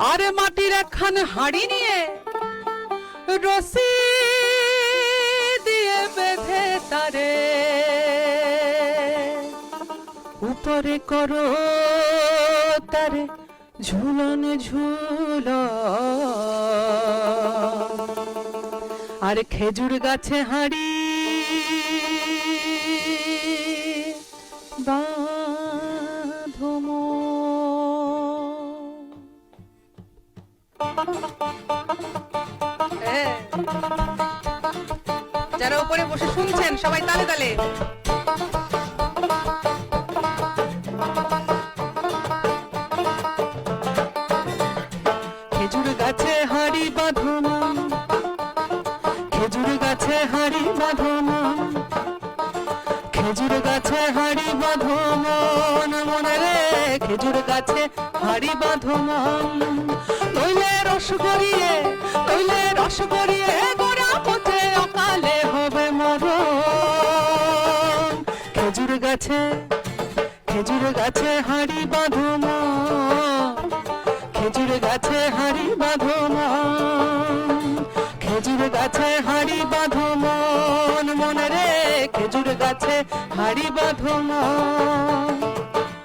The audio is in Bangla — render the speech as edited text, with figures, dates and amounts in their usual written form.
আরে মাটির একখান হাড়ি নিয়ে রশি দিয়ে বেঁধে তারে উপরে করো তারে ঝুলন ঝুল। আর খেজুর গাছে হাড়ি বাঁধম। যারা উপরে বসে শুনছেন সবাই তালে তালে। খেজুর গাছে হাড়ি বাঁধম, খেজুর গাছে হাড়ি বাঁধম, খেজুর গাছে হাড়ি বাঁধম মনে রে, খেজুর গাছে হাড়ি বাঁধম। নইলে রস গড়িয়ে, নইলে রস গড়িয়ে গোড়া পচে অকালে হবে মরণ। খেজুর গাছে, খেজুর গাছে হাড়ি বাঁধম, খেজুর গাছে হাড়ি বাঁধম, খেজুর গাছে হাড়ি বাঁধম মনে রে, খেজুর গাছে হাড়ি বাঁধম।